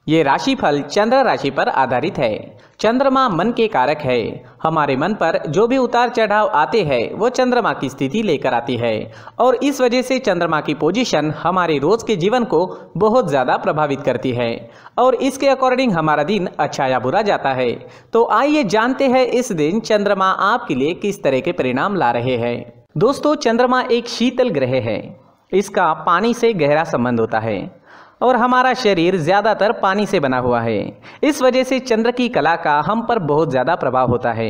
ये राशिफल चंद्र राशि पर आधारित है। चंद्रमा मन के कारक है। हमारे मन पर जो भी उतार चढ़ाव आते हैं वो चंद्रमा की स्थिति लेकर आती है और इस वजह से चंद्रमा की पोजीशन हमारे रोज के जीवन को बहुत ज़्यादा प्रभावित करती है और इसके अकॉर्डिंग हमारा दिन अच्छा या बुरा जाता है। तो आइए जानते हैं इस दिन चंद्रमा आपके लिए किस तरह के परिणाम ला रहे हैं। दोस्तों, चंद्रमा एक शीतल ग्रह है। इसका पानी से गहरा संबंध होता है और हमारा शरीर ज़्यादातर पानी से बना हुआ है। इस वजह से चंद्र की कला का हम पर बहुत ज़्यादा प्रभाव होता है।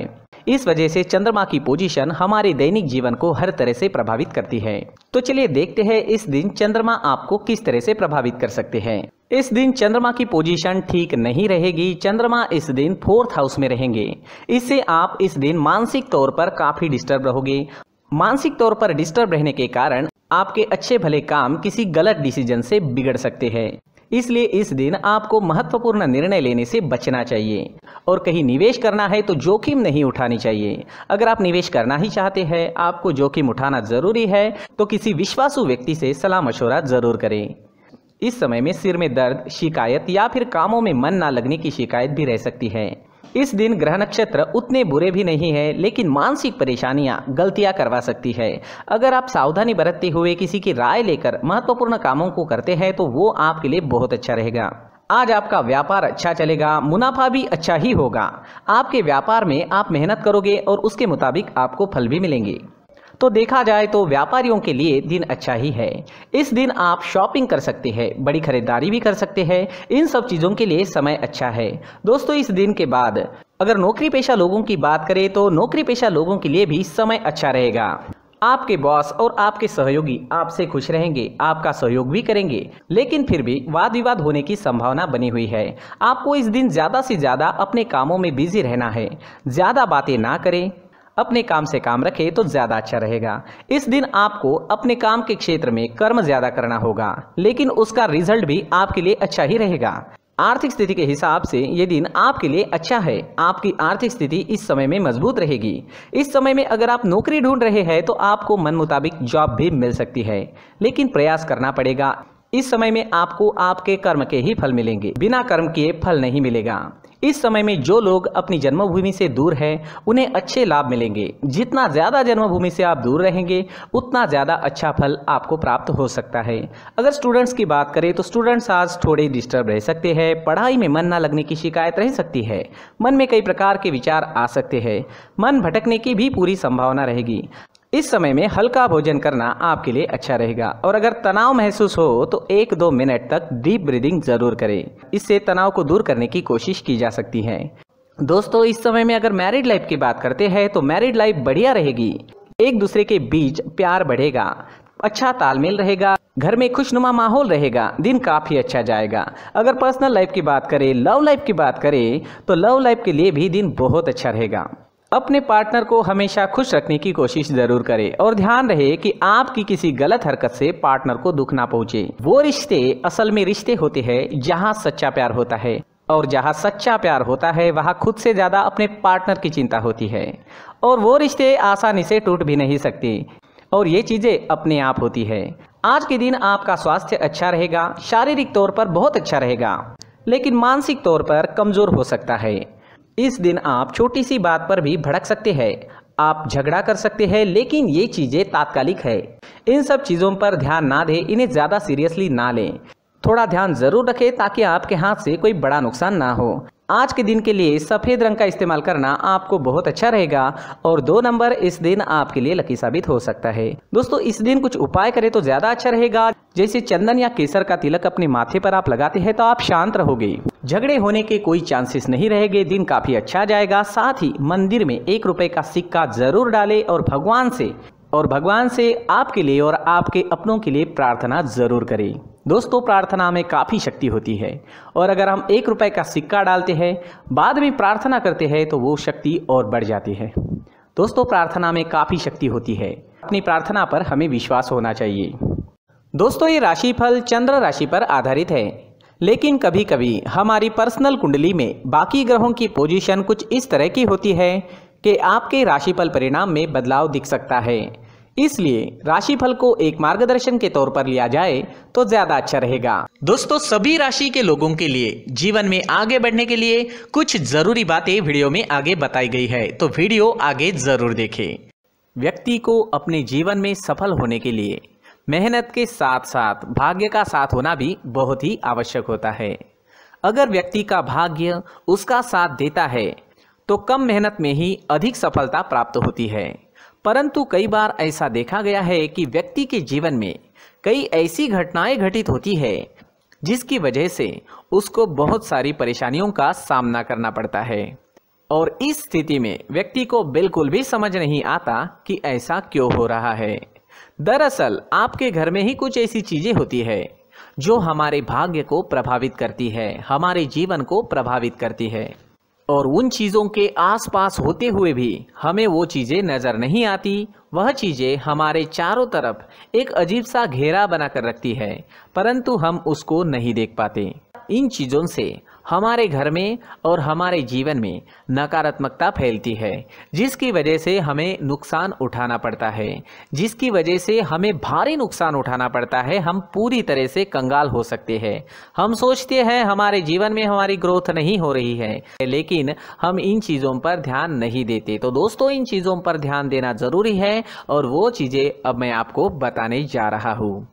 इस वजह से चंद्रमा की पोजीशन हमारे दैनिक जीवन को हर तरह से प्रभावित करती है। तो चलिए देखते हैं इस दिन चंद्रमा आपको किस तरह से प्रभावित कर सकते हैं। इस दिन चंद्रमा की पोजीशन ठीक नहीं रहेगी। चंद्रमा इस दिन 4th हाउस में रहेंगे। इससे आप इस दिन मानसिक तौर पर काफ़ी डिस्टर्ब रहोगे। मानसिक तौर पर डिस्टर्ब रहने के कारण आपके अच्छे भले काम किसी गलत डिसीजन से बिगड़ सकते हैं। इसलिए इस दिन आपको महत्वपूर्ण निर्णय लेने से बचना चाहिए और कहीं निवेश करना है तो जोखिम नहीं उठानी चाहिए। अगर आप निवेश करना ही चाहते हैं, आपको जोखिम उठाना जरूरी है, तो किसी विश्वासु व्यक्ति से सलाह मशवरा जरूर करें। इस समय में सिर में दर्द, शिकायत या फिर कामों में मन ना लगने की शिकायत भी रह सकती है। इस दिन ग्रह नक्षत्र उतने बुरे भी नहीं है, लेकिन मानसिक परेशानियां गलतियां करवा सकती है। अगर आप सावधानी बरतते हुए किसी की राय लेकर महत्वपूर्ण कामों को करते हैं तो वो आपके लिए बहुत अच्छा रहेगा। आज आपका व्यापार अच्छा चलेगा, मुनाफा भी अच्छा ही होगा। आपके व्यापार में आप मेहनत करोगे और उसके मुताबिक आपको फल भी मिलेंगे। तो देखा जाए तो व्यापारियों के लिए दिन अच्छा ही है। इस दिन आप शॉपिंग कर सकते हैं, बड़ी खरीदारी भी कर सकते हैं। इन सब चीज़ों के लिए समय अच्छा है। दोस्तों, इस दिन के बाद अगर नौकरी पेशा लोगों की बात करें तो नौकरी पेशा लोगों के लिए भी समय अच्छा रहेगा। आपके बॉस और आपके सहयोगी आपसे खुश रहेंगे, आपका सहयोग भी करेंगे, लेकिन फिर भी वाद विवाद होने की संभावना बनी हुई है। आपको इस दिन ज़्यादा से ज़्यादा अपने कामों में बिजी रहना है। ज़्यादा बातें ना करें, अपने काम से काम रखें तो ज़्यादा अच्छा रहेगा। इस दिन आपको अपने काम के क्षेत्र में कर्म ज़्यादा करना होगा, लेकिन उसका रिजल्ट भी आपके लिए अच्छा ही रहेगा। आर्थिक स्थिति के हिसाब से ये दिन आपके लिए अच्छा है। आपकी आर्थिक स्थिति इस समय में मजबूत रहेगी। इस समय में अगर आप नौकरी ढूंढ रहे हैं तो आपको मन मुताबिक जॉब भी मिल सकती है, लेकिन प्रयास करना पड़ेगा। इस समय में आपको आपके कर्म के ही फल मिलेंगे, बिना कर्म किए फल नहीं मिलेगा। इस समय में जो लोग अपनी जन्मभूमि से दूर हैं उन्हें अच्छे लाभ मिलेंगे। जितना ज़्यादा जन्मभूमि से आप दूर रहेंगे उतना ज़्यादा अच्छा फल आपको प्राप्त हो सकता है। अगर स्टूडेंट्स की बात करें तो स्टूडेंट्स आज थोड़े डिस्टर्ब रह सकते हैं। पढ़ाई में मन ना लगने की शिकायत रह सकती है। मन में कई प्रकार के विचार आ सकते हैं। मन भटकने की भी पूरी संभावना रहेगी। इस समय में हल्का भोजन करना आपके लिए अच्छा रहेगा और अगर तनाव महसूस हो तो 1-2 मिनट तक डीप ब्रीदिंग जरूर करें। इससे तनाव को दूर करने की कोशिश की जा सकती है। दोस्तों, इस समय में अगर मैरिड लाइफ की बात करते हैं तो मैरिड लाइफ बढ़िया रहेगी। एक दूसरे के बीच प्यार बढ़ेगा, अच्छा तालमेल रहेगा, घर में खुशनुमा माहौल रहेगा। दिन काफ़ी अच्छा जाएगा। अगर पर्सनल लाइफ की बात करें, लव लाइफ की बात करें तो लव लाइफ के लिए भी दिन बहुत अच्छा रहेगा। अपने पार्टनर को हमेशा खुश रखने की कोशिश जरूर करें और ध्यान रहे कि आपकी किसी गलत हरकत से पार्टनर को दुख ना पहुंचे। वो रिश्ते असल में रिश्ते होते हैं जहां सच्चा प्यार होता है और जहां सच्चा प्यार होता है वहां खुद से ज़्यादा अपने पार्टनर की चिंता होती है और वो रिश्ते आसानी से टूट भी नहीं सकते और ये चीज़ें अपने आप होती है। आज के दिन आपका स्वास्थ्य अच्छा रहेगा, शारीरिक तौर पर बहुत अच्छा रहेगा, लेकिन मानसिक तौर पर कमज़ोर हो सकता है। इस दिन आप छोटी सी बात पर भी भड़क सकते हैं। आप झगड़ा कर सकते हैं, लेकिन ये चीज़ें तात्कालिक है। इन सब चीज़ों पर ध्यान ना दें, इन्हें ज़्यादा सीरियसली ना लें। थोड़ा ध्यान जरूर रखें ताकि आपके हाथ से कोई बड़ा नुकसान ना हो। आज के दिन के लिए सफ़ेद रंग का इस्तेमाल करना आपको बहुत अच्छा रहेगा और 2 नंबर इस दिन आपके लिए लकी साबित हो सकता है। दोस्तों, इस दिन कुछ उपाय करें तो ज़्यादा अच्छा रहेगा। जैसे चंदन या केसर का तिलक अपने माथे पर आप लगाते हैं तो आप शांत रहोगे। झगड़े होने के कोई चांसेस नहीं रहेंगे। दिन काफ़ी अच्छा जाएगा। साथ ही मंदिर में 1 रुपये का सिक्का जरूर डालें और भगवान से आपके लिए और आपके अपनों के लिए प्रार्थना जरूर करें। दोस्तों, प्रार्थना में काफ़ी शक्ति होती है और अगर हम 1 रुपये का सिक्का डालते हैं, बाद में प्रार्थना करते हैं तो वो शक्ति और बढ़ जाती है। दोस्तों, प्रार्थना में काफ़ी शक्ति होती है। अपनी प्रार्थना पर हमें विश्वास होना चाहिए। दोस्तों, ये राशिफल चंद्र राशि पर आधारित है, लेकिन कभी कभी हमारी पर्सनल कुंडली में बाकी ग्रहों की पोजीशन कुछ इस तरह की होती है कि आपके राशिफल परिणाम में बदलाव दिख सकता है। इसलिए राशिफल को एक मार्गदर्शन के तौर पर लिया जाए तो ज्यादा अच्छा रहेगा। दोस्तों, सभी राशि के लोगों के लिए जीवन में आगे बढ़ने के लिए कुछ जरूरी बातें वीडियो में आगे बताई गई है, तो वीडियो आगे जरूर देखें। व्यक्ति को अपने जीवन में सफल होने के लिए मेहनत के साथ साथ भाग्य का साथ होना भी बहुत ही आवश्यक होता है। अगर व्यक्ति का भाग्य उसका साथ देता है तो कम मेहनत में ही अधिक सफलता प्राप्त होती है, परंतु कई बार ऐसा देखा गया है कि व्यक्ति के जीवन में कई ऐसी घटनाएं घटित होती है जिसकी वजह से उसको बहुत सारी परेशानियों का सामना करना पड़ता है, और इस स्थिति में व्यक्ति को बिल्कुल भी समझ नहीं आता कि ऐसा क्यों हो रहा है। दरअसल आपके घर में ही कुछ ऐसी चीजें होती है जो हमारे भाग्य को प्रभावित करती है, हमारे जीवन को प्रभावित करती है, और उन चीज़ों के आसपास होते हुए भी हमें वो चीज़ें नज़र नहीं आती। वह चीज़ें हमारे चारों तरफ एक अजीब सा घेरा बनाकर रखती है, परंतु हम उसको नहीं देख पाते। इन चीज़ों से हमारे घर में और हमारे जीवन में नकारात्मकता फैलती है, जिसकी वजह से हमें नुकसान उठाना पड़ता है, जिसकी वजह से हमें भारी नुकसान उठाना पड़ता है। हम पूरी तरह से कंगाल हो सकते हैं। हम सोचते हैं हमारे जीवन में हमारी ग्रोथ नहीं हो रही है, लेकिन हम इन चीज़ों पर ध्यान नहीं देते। तो दोस्तों, इन चीज़ों पर ध्यान देना ज़रूरी है, और वो चीज़ें अब मैं आपको बताने जा रहा हूँ।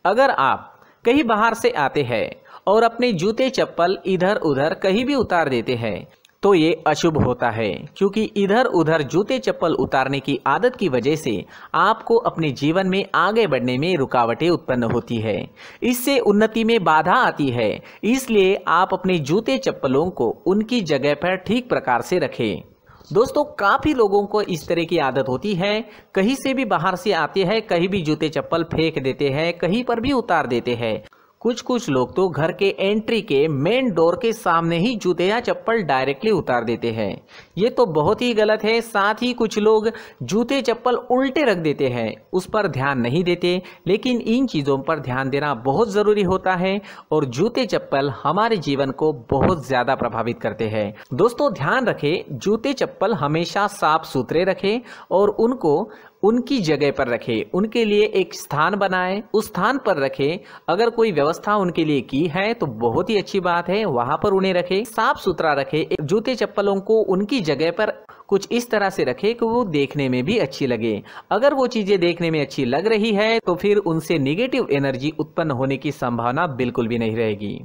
अगर आप कहीं बाहर से आते हैं और अपने जूते चप्पल इधर उधर कहीं भी उतार देते हैं तो ये अशुभ होता है, क्योंकि इधर उधर जूते चप्पल उतारने की आदत की वजह से आपको अपने जीवन में आगे बढ़ने में रुकावटें उत्पन्न होती है। इससे उन्नति में बाधा आती है। इसलिए आप अपने जूते चप्पलों को उनकी जगह पर ठीक प्रकार से रखें। दोस्तों, काफ़ी लोगों को इस तरह की आदत होती है, कहीं से भी बाहर से आते हैं, कहीं भी जूते चप्पल फेंक देते हैं, कहीं पर भी उतार देते हैं। कुछ लोग तो घर के एंट्री के मेन डोर के सामने ही जूते या चप्पल डायरेक्टली उतार देते हैं। ये तो बहुत ही गलत है। साथ ही कुछ लोग जूते चप्पल उल्टे रख देते हैं, उस पर ध्यान नहीं देते। लेकिन इन चीज़ों पर ध्यान देना बहुत ज़रूरी होता है, और जूते चप्पल हमारे जीवन को बहुत ज़्यादा प्रभावित करते हैं। दोस्तों, ध्यान रखें, जूते चप्पल हमेशा साफ सुथरे रखें और उनको उनकी जगह पर रखें। उनके लिए एक स्थान बनाएं, उस स्थान पर रखें। अगर कोई व्यवस्था उनके लिए की है तो बहुत ही अच्छी बात है, वहां पर उन्हें रखें, साफ सुथरा रखें। जूते चप्पलों को उनकी जगह पर कुछ इस तरह से रखें कि वो देखने में भी अच्छी लगे। अगर वो चीजें देखने में अच्छी लग रही है तो फिर उनसे निगेटिव एनर्जी उत्पन्न होने की संभावना बिल्कुल भी नहीं रहेगी।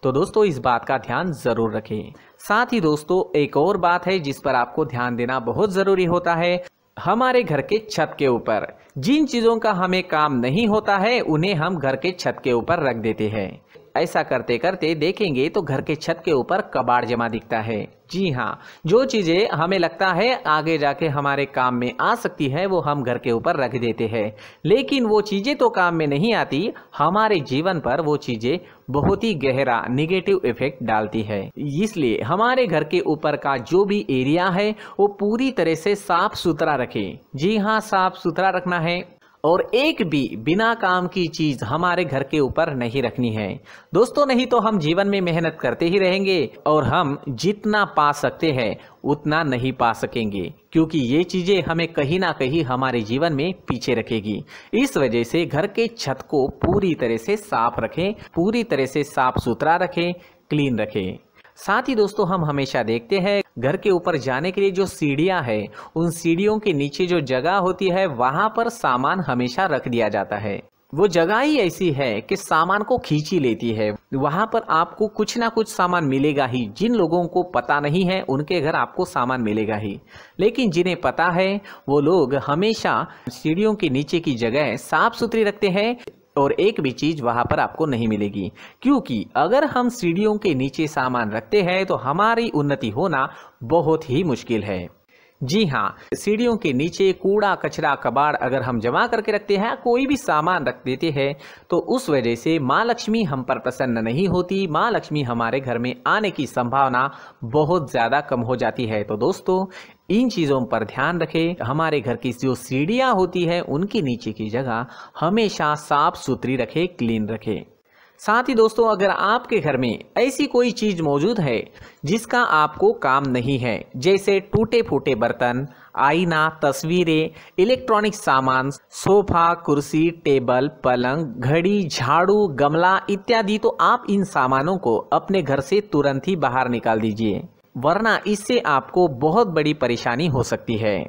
तो दोस्तों, इस बात का ध्यान जरूर रखें। साथ ही दोस्तों, एक और बात है जिस पर आपको ध्यान देना बहुत जरूरी होता है। हमारे घर के छत के ऊपर जिन चीज़ों का हमें काम नहीं होता है उन्हें हम घर के छत के ऊपर रख देते हैं। ऐसा करते करते देखेंगे तो घर के छत के ऊपर कबाड़ जमा दिखता है। जी हाँ, जो चीज़ें हमें लगता है आगे जाके हमारे काम में आ सकती है वो हम घर के ऊपर रख देते हैं, लेकिन वो चीज़ें तो काम में नहीं आती। हमारे जीवन पर वो चीज़ें बहुत ही गहरा निगेटिव इफेक्ट डालती है। इसलिए हमारे घर के ऊपर का जो भी एरिया है वो पूरी तरह से साफ सुथरा रखें। जी हाँ, साफ सुथरा रखना है, और एक भी बिना काम की चीज हमारे घर के ऊपर नहीं रखनी है। दोस्तों, नहीं तो हम जीवन में मेहनत करते ही रहेंगे और हम जितना पा सकते हैं उतना नहीं पा सकेंगे, क्योंकि ये चीजें हमें कहीं ना कहीं हमारे जीवन में पीछे रखेगी। इस वजह से घर के छत को पूरी तरह से साफ रखें, पूरी तरह से साफ सुथरा रखें, क्लीन रखें। साथ ही दोस्तों, हम हमेशा देखते हैं घर के ऊपर जाने के लिए जो सीढ़ियां हैं, उन सीढ़ियों के नीचे जो जगह होती है वहां पर सामान हमेशा रख दिया जाता है। वो जगह ही ऐसी है कि सामान को खींच ही लेती है। वहां पर आपको कुछ ना कुछ सामान मिलेगा ही। जिन लोगों को पता नहीं है उनके घर आपको सामान मिलेगा ही, लेकिन जिन्हें पता है वो लोग हमेशा सीढ़ियों के नीचे की जगह साफ सुथरी रखते हैं और एक भी चीज वहां पर आपको नहीं मिलेगी, क्योंकि अगर हम सीढ़ियों के नीचे सामान रखते हैं तो हमारी उन्नति होना बहुत ही मुश्किल है। जी हाँ, सीढ़ियों के नीचे कूड़ा कचरा कबाड़ अगर हम जमा करके रखते हैं, कोई भी सामान रख देते हैं, तो उस वजह से माँ लक्ष्मी हम पर प्रसन्न नहीं होती। माँ लक्ष्मी हमारे घर में आने की संभावना बहुत ज़्यादा कम हो जाती है। तो दोस्तों, इन चीज़ों पर ध्यान रखें। हमारे घर की जो सीढ़ियाँ होती है उनके नीचे की जगह हमेशा साफ सुथरी रखें, क्लीन रखें। साथ ही दोस्तों, अगर आपके घर में ऐसी कोई चीज मौजूद है जिसका आपको काम नहीं है, जैसे टूटे फूटे बर्तन, आईना, तस्वीरें, इलेक्ट्रॉनिक सामान, सोफा, कुर्सी, टेबल, पलंग, घड़ी, झाड़ू, गमला इत्यादि, तो आप इन सामानों को अपने घर से तुरंत ही बाहर निकाल दीजिए, वरना इससे आपको बहुत बड़ी परेशानी हो सकती है।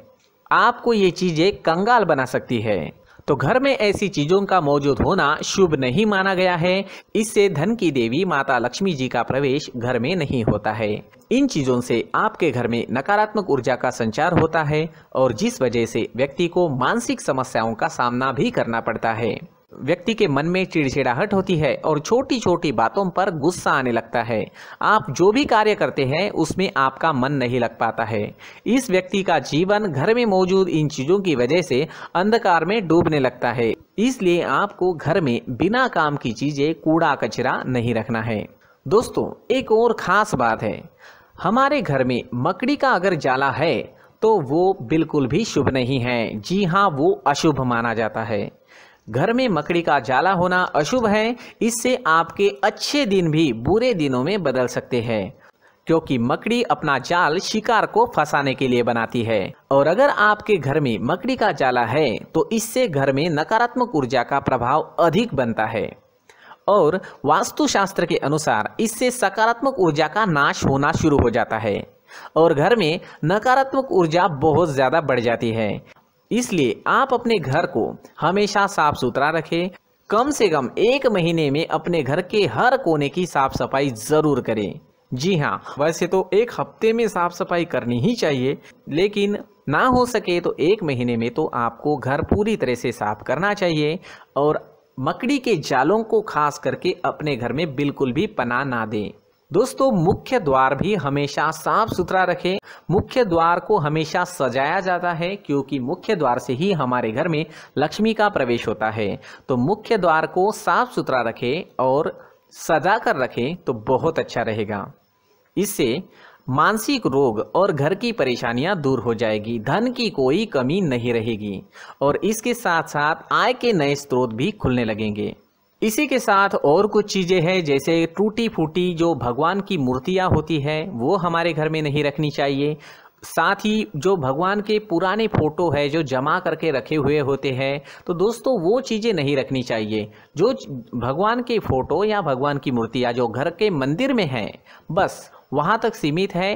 आपको ये चीजें कंगाल बना सकती है। तो घर में ऐसी चीजों का मौजूद होना शुभ नहीं माना गया है। इससे धन की देवी माता लक्ष्मी जी का प्रवेश घर में नहीं होता है। इन चीजों से आपके घर में नकारात्मक ऊर्जा का संचार होता है और जिस वजह से व्यक्ति को मानसिक समस्याओं का सामना भी करना पड़ता है। व्यक्ति के मन में चिड़चिड़ाहट होती है और छोटी छोटी बातों पर गुस्सा आने लगता है। आप जो भी कार्य करते हैं उसमें आपका मन नहीं लग पाता है। इस व्यक्ति का जीवन घर में मौजूद इन चीजों की वजह से अंधकार में डूबने लगता है। इसलिए आपको घर में बिना काम की चीजें, कूड़ा कचरा नहीं रखना है। दोस्तों, एक और खास बात है, हमारे घर में मकड़ी का अगर जाला है तो वो बिल्कुल भी शुभ नहीं है। जी हाँ, वो अशुभ माना जाता है। घर में मकड़ी का जाला होना अशुभ है। इससे आपके अच्छे दिन भी बुरे दिनों में बदल सकते हैं, क्योंकि मकड़ी अपना जाल शिकार को फंसाने के लिए बनाती है। और अगर आपके घर में मकड़ी का जाला है तो इससे घर में नकारात्मक ऊर्जा का प्रभाव अधिक बनता है और वास्तुशास्त्र के अनुसार इससे सकारात्मक ऊर्जा का नाश होना शुरू हो जाता है और घर में नकारात्मक ऊर्जा बहुत ज्यादा बढ़ जाती है। इसलिए आप अपने घर को हमेशा साफ सुथरा रखें। कम से कम 1 महीने में अपने घर के हर कोने की साफ सफाई जरूर करें। जी हाँ, वैसे तो 1 हफ्ते में साफ सफाई करनी ही चाहिए, लेकिन ना हो सके तो 1 महीने में तो आपको घर पूरी तरह से साफ करना चाहिए और मकड़ी के जालों को खास करके अपने घर में बिल्कुल भी पनाह ना दें। दोस्तों, मुख्य द्वार भी हमेशा साफ सुथरा रखें। मुख्य द्वार को हमेशा सजाया जाता है, क्योंकि मुख्य द्वार से ही हमारे घर में लक्ष्मी का प्रवेश होता है। तो मुख्य द्वार को साफ सुथरा रखें और सजा कर रखें तो बहुत अच्छा रहेगा। इससे मानसिक रोग और घर की परेशानियां दूर हो जाएगी, धन की कोई कमी नहीं रहेगी और इसके साथ साथ आय के नए स्रोत भी खुलने लगेंगे। इसी के साथ और कुछ चीजें हैं, जैसे टूटी फूटी जो भगवान की मूर्तियां होती है वो हमारे घर में नहीं रखनी चाहिए। साथ ही जो भगवान के पुराने फोटो है जो जमा करके रखे हुए होते हैं, तो दोस्तों वो चीजें नहीं रखनी चाहिए। जो भगवान के फोटो या भगवान की मूर्तियां जो घर के मंदिर में है बस वहां तक सीमित है।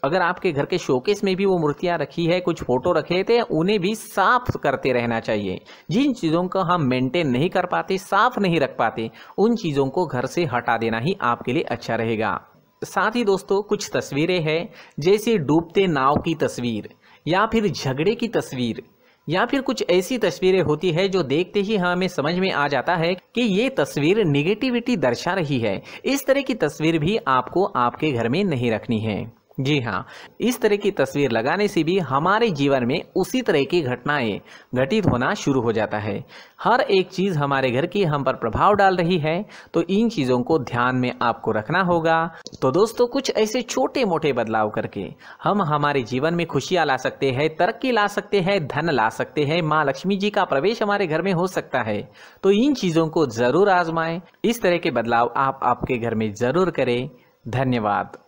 अगर आपके घर के शोकेस में भी वो मूर्तियां रखी है, कुछ फोटो रखे थे, उन्हें भी साफ करते रहना चाहिए। जिन चीज़ों को हम मेंटेन नहीं कर पाते, साफ नहीं रख पाते, उन चीज़ों को घर से हटा देना ही आपके लिए अच्छा रहेगा। साथ ही दोस्तों, कुछ तस्वीरें हैं, जैसे डूबते नाव की तस्वीर या फिर झगड़े की तस्वीर या फिर कुछ ऐसी तस्वीरें होती है जो देखते ही हमें समझ में आ जाता है कि ये तस्वीर निगेटिविटी दर्शा रही है। इस तरह की तस्वीर भी आपको आपके घर में नहीं रखनी है। जी हाँ, इस तरह की तस्वीर लगाने से भी हमारे जीवन में उसी तरह की घटनाएं घटित होना शुरू हो जाता है। हर एक चीज़ हमारे घर की हम पर प्रभाव डाल रही है, तो इन चीज़ों को ध्यान में आपको रखना होगा। तो दोस्तों, कुछ ऐसे छोटे मोटे बदलाव करके हम हमारे जीवन में खुशियाँ ला सकते हैं, तरक्की ला सकते हैं, धन ला सकते हैं, माँ लक्ष्मी जी का प्रवेश हमारे घर में हो सकता है। तो इन चीज़ों को ज़रूर आजमाएं। इस तरह के बदलाव आप आपके घर में ज़रूर करें। धन्यवाद।